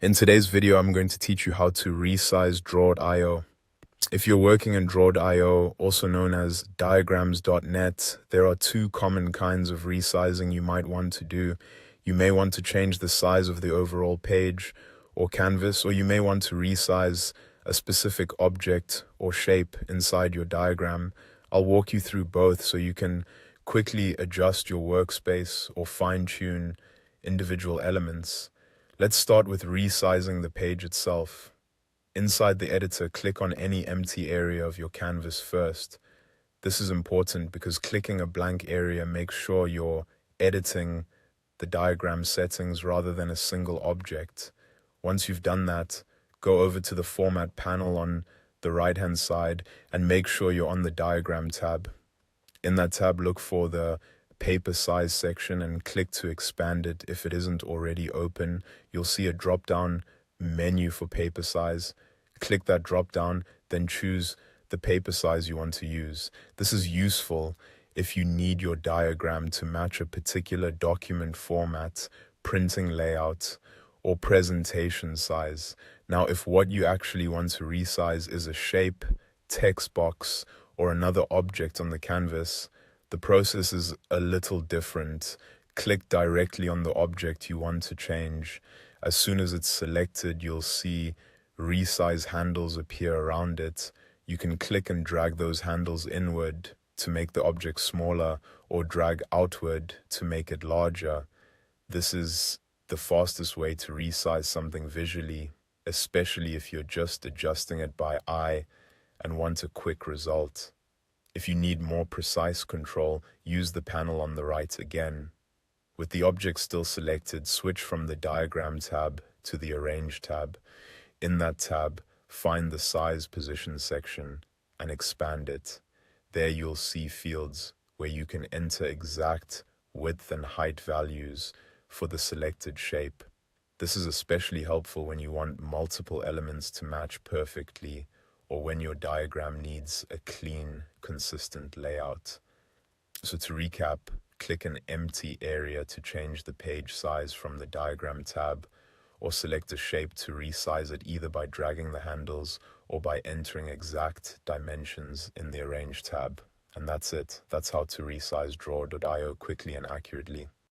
In today's video, I'm going to teach you how to resize Draw.io. If you're working in Draw.io, also known as diagrams.net, there are two common kinds of resizing you might want to do. You may want to change the size of the overall page or canvas, or you may want to resize a specific object or shape inside your diagram. I'll walk you through both so you can quickly adjust your workspace or fine-tune individual elements. Let's start with resizing the page itself. Inside the editor, click on any empty area of your canvas first. This is important because clicking a blank area makes sure you're editing the diagram settings rather than a single object. Once you've done that, go over to the Format panel on the right-hand side and make sure you're on the Diagram tab. In that tab, look for the Paper Size section and click to expand it. If it isn't already open, you'll see a drop-down menu for paper size. Click that drop-down, then choose the paper size you want to use. This is useful if you need your diagram to match a particular document format, printing layout, or presentation size. Now, if what you actually want to resize is a shape, text box, or another object on the canvas, the process is a little different. Click directly on the object you want to change. As soon as it's selected, you'll see resize handles appear around it. You can click and drag those handles inward to make the object smaller, or drag outward to make it larger. This is the fastest way to resize something visually, especially if you're just adjusting it by eye and want a quick result. If you need more precise control, use the panel on the right again. With the object still selected, switch from the Diagram tab to the Arrange tab. In that tab, find the Size Position section and expand it. There you'll see fields where you can enter exact width and height values for the selected shape. This is especially helpful when you want multiple elements to match perfectly, or when your diagram needs a clean, consistent layout. So to recap, click an empty area to change the page size from the Diagram tab, or select a shape to resize it either by dragging the handles or by entering exact dimensions in the Arrange tab. And that's it. That's how to resize Draw.io quickly and accurately.